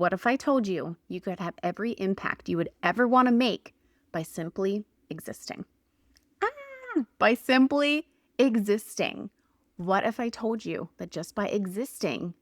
What if I told you you could have every impact you would ever want to make by simply existing? By simply existing. What if I told you that just by existing,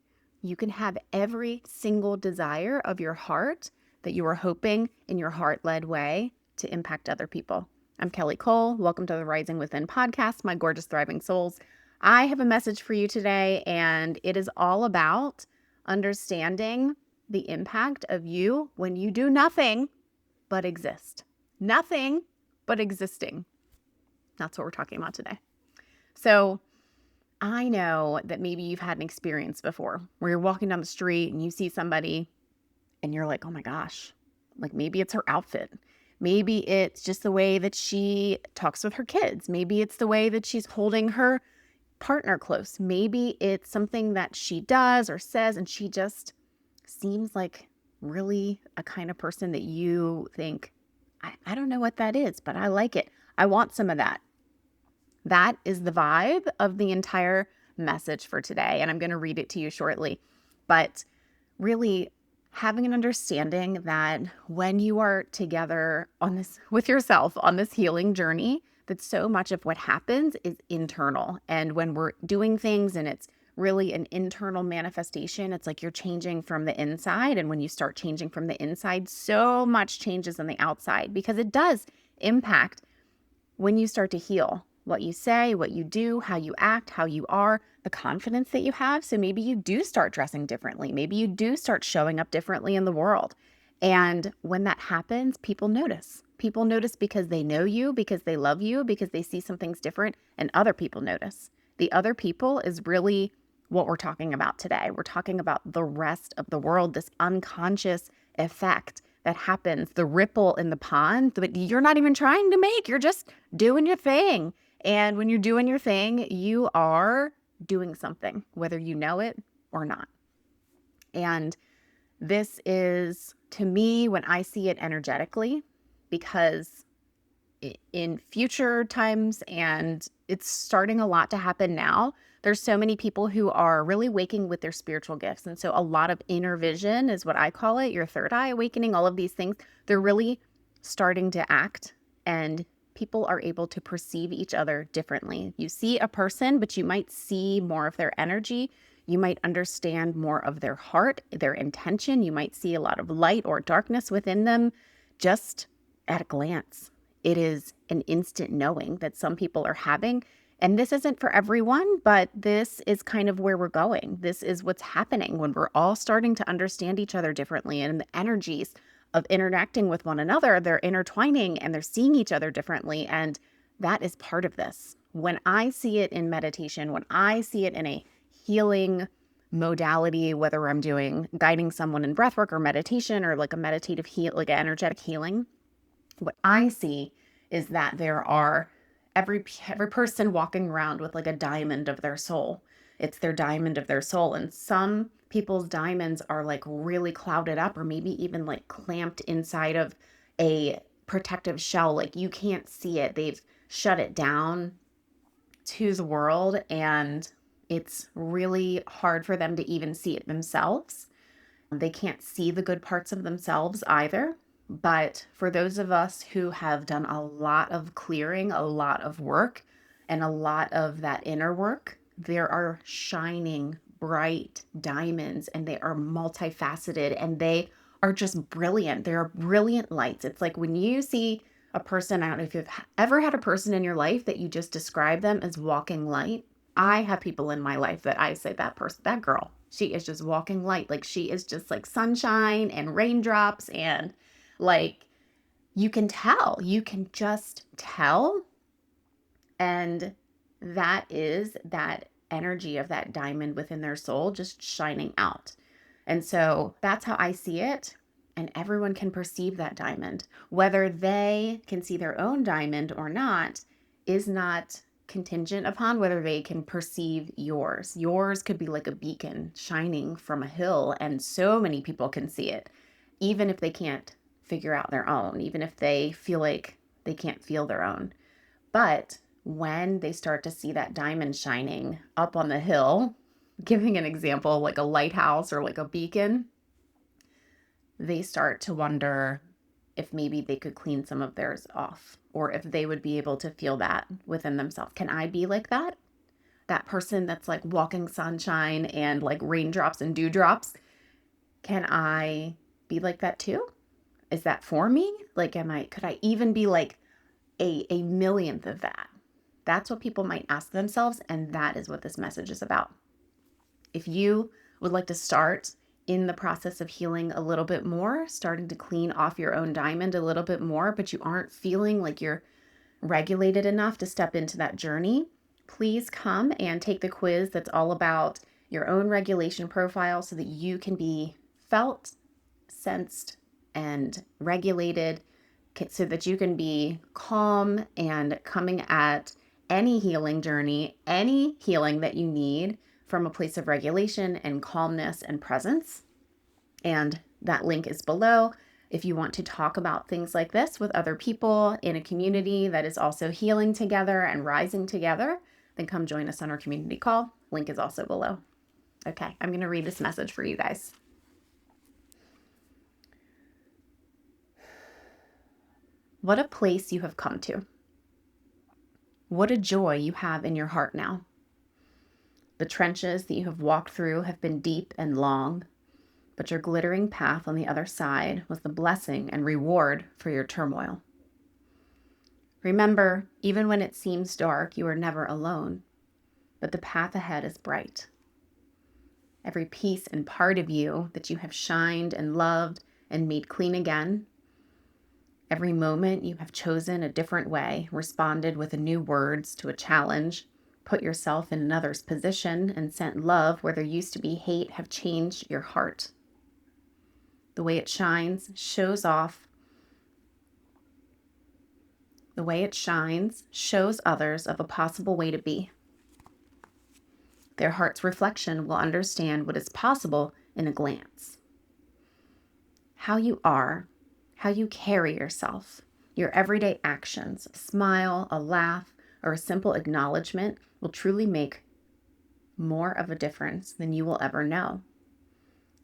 you can have every single desire of your heart that you are hoping in your heart-led way to impact other people? I'm Kelly Cole. Welcome to the Rising Within podcast, my gorgeous, thriving souls. I have a message for you today, and it is all about understanding the impact of you when you do nothing but exist. Nothing but existing. That's what we're talking about today. So I know that maybe you've had an experience before where you're walking down the street and you see somebody and you're like, oh my gosh, like maybe it's her outfit. Maybe it's just the way that she talks with her kids. Maybe it's the way that she's holding her partner close. Maybe it's something that she does or says, and she just seems like really a kind of person that you think, I don't know what that is, but I like it. I want some of that. That is the vibe of the entire message for today, and I'm going to read it to you shortly. But really having an understanding that when you are together on this with yourself on this healing journey, that so much of what happens is internal. And when we're doing things and it's really an internal manifestation, it's like you're changing from the inside. And when you start changing from the inside, so much changes on the outside, because it does impact when you start to heal what you say, what you do, how you act, how you are, the confidence that you have. So maybe you do start dressing differently. Maybe you do start showing up differently in the world. And when that happens, people notice. People notice because they know you, because they love you, because they see some things different, and other people notice. The other people is really what we're talking about today. We're talking about the rest of the world, this unconscious effect that happens, the ripple in the pond that you're not even trying to make. You're just doing your thing. And when you're doing your thing, you are doing something, whether you know it or not. And this is, to me, when I see it energetically, because in future times, and it's starting a lot to happen now, there's so many people who are really waking with their spiritual gifts. And so a lot of inner vision is what I call it, your third eye awakening, all of these things, they're really starting to act, and people are able to perceive each other differently. You see a person, but you might see more of their energy. You might understand more of their heart, their intention. You might see a lot of light or darkness within them just at a glance. It is an instant knowing that some people are having. And this isn't for everyone, but this is kind of where we're going. This is what's happening when we're all starting to understand each other differently, and the energies of interacting with one another, they're intertwining and they're seeing each other differently. And that is part of this. When I see it in meditation, when I see it in a healing modality, whether I'm guiding someone in breathwork or meditation or like a meditative heal, like an energetic healing, what I see is that there are every person walking around with like a diamond of their soul. It's their diamond of their soul. And some people's diamonds are like really clouded up, or maybe even like clamped inside of a protective shell. Like you can't see it. They've shut it down to the world, and it's really hard for them to even see it themselves. They can't see the good parts of themselves either. But for those of us who have done a lot of clearing, a lot of work, and a lot of that inner work, there are shining, bright diamonds, and they are multifaceted, and they are just brilliant. They are brilliant lights. It's like when you see a person, I don't know if you've ever had a person in your life that you just describe them as walking light. I have people in my life that I say that person, that girl, she is just walking light. Like she is just like sunshine and raindrops, and like you can just tell. And that is that energy of that diamond within their soul just shining out. And so that's how I see it. And everyone can perceive that diamond. Whether they can see their own diamond or not is not contingent upon whether they can perceive yours. Yours could be like a beacon shining from a hill, and so many people can see it, even if they can't figure out their own, even if they feel like they can't feel their own. But when they start to see that diamond shining up on the hill, giving an example like a lighthouse or like a beacon, they start to wonder if maybe they could clean some of theirs off, or if they would be able to feel that within themselves. Can I be like that? That person that's like walking sunshine and like raindrops and dewdrops. Can I be like that too? Is that for me? Like, could I even be like a millionth of that? That's what people might ask themselves. And that is what this message is about. If you would like to start in the process of healing a little bit more, starting to clean off your own diamond a little bit more, but you aren't feeling like you're regulated enough to step into that journey, please come and take the quiz that's all about your own regulation profile so that you can be felt, sensed, and regulated, so that you can be calm and coming at any healing journey, any healing that you need from a place of regulation and calmness and presence. And that link is below. If you want to talk about things like this with other people in a community that is also healing together and rising together, then come join us on our community call. Link is also below. Okay, I'm going to read this message for you guys. What a place you have come to. What a joy you have in your heart now. The trenches that you have walked through have been deep and long, but your glittering path on the other side was the blessing and reward for your turmoil. Remember, even when it seems dark, you are never alone, but the path ahead is bright. Every piece and part of you that you have shined and loved and made clean again, every moment you have chosen a different way, responded with new words to a challenge, put yourself in another's position, and sent love where there used to be hate, have changed your heart. The way it shines shows others of a possible way to be. Their heart's reflection will understand what is possible in a glance. How you are, how you carry yourself, your everyday actions, a smile, a laugh, or a simple acknowledgement will truly make more of a difference than you will ever know.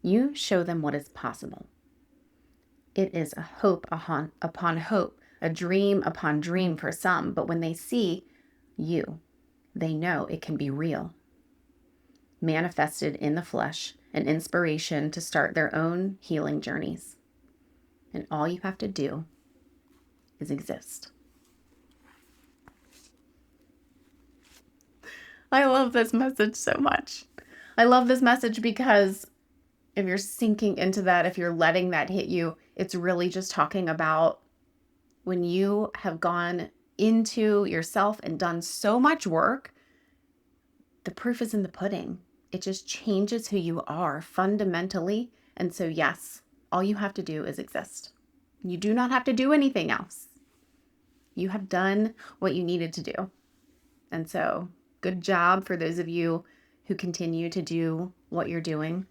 You show them what is possible. It is a hope upon hope, a dream upon dream for some, but when they see you, they know it can be real. Manifested in the flesh, an inspiration to start their own healing journeys. And all you have to do is exist. I love this message so much. I love this message because if you're sinking into that, if you're letting that hit you, it's really just talking about when you have gone into yourself and done so much work, the proof is in the pudding. It just changes who you are fundamentally. And so, yes, all you have to do is exist. You do not have to do anything else. You have done what you needed to do. And so, good job for those of you who continue to do what you're doing.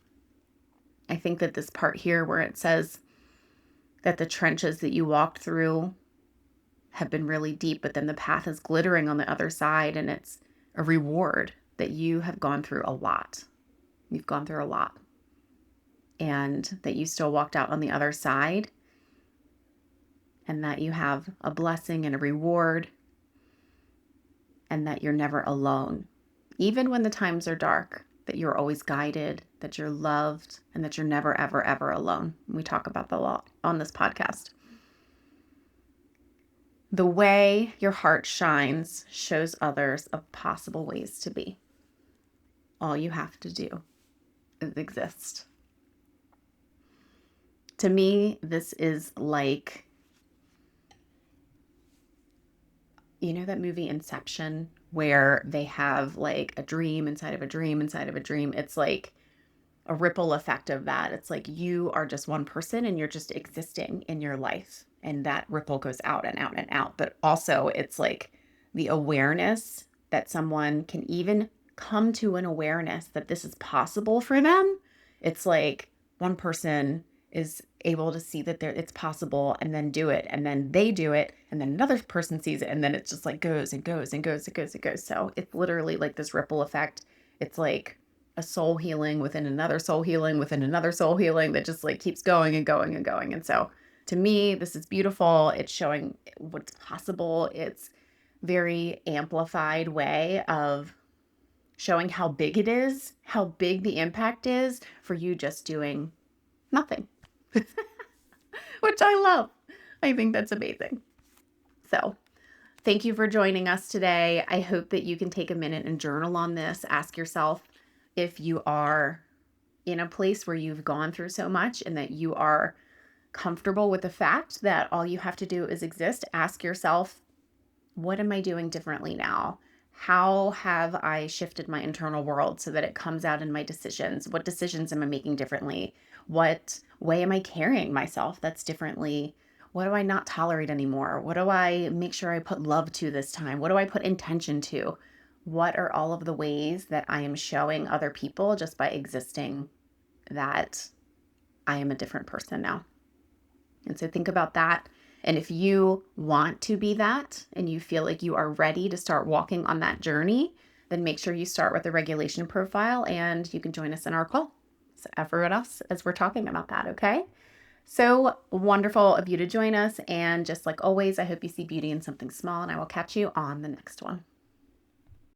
I think that this part here where it says that the trenches that you walked through have been really deep, but then the path is glittering on the other side, and it's a reward that you have gone through a lot. You've gone through a lot. And that you still walked out on the other side, and that you have a blessing and a reward, and that you're never alone. Even when the times are dark, that you're always guided, that you're loved, and that you're never, ever, ever alone. We talk about that a lot on this podcast. The way your heart shines shows others of possible ways to be. All you have to do is exist. To me, this is like, you know that movie Inception where they have like a dream inside of a dream inside of a dream? It's like a ripple effect of that. It's like you are just one person and you're just existing in your life, and that ripple goes out and out and out. But also it's like the awareness that someone can even come to an awareness that this is possible for them. It's like one person is able to see that it's possible and then do it, and then they do it, and then another person sees it, and then it just like goes and goes and goes and goes and goes. So it's literally like this ripple effect. It's like a soul healing within another soul healing within another soul healing that just like keeps going and going and going. And so to me, this is beautiful. It's showing what's possible. It's very amplified way of showing how big it is, how big the impact is for you just doing nothing, which I love. I think that's amazing. So thank you for joining us today. I hope that you can take a minute and journal on this. Ask yourself if you are in a place where you've gone through so much and that you are comfortable with the fact that all you have to do is exist. Ask yourself, what am I doing differently now? How have I shifted my internal world so that it comes out in my decisions? What decisions am I making differently? What way am I carrying myself that's differently? What do I not tolerate anymore? What do I make sure I put love to this time? What do I put intention to? What are all of the ways that I am showing other people just by existing that I am a different person now? And so think about that. And if you want to be that and you feel like you are ready to start walking on that journey, then make sure you start with the regulation profile and you can join us in our call. So effort us as we're talking about that, okay? So wonderful of you to join us. And just like always, I hope you see beauty in something small, and I will catch you on the next one.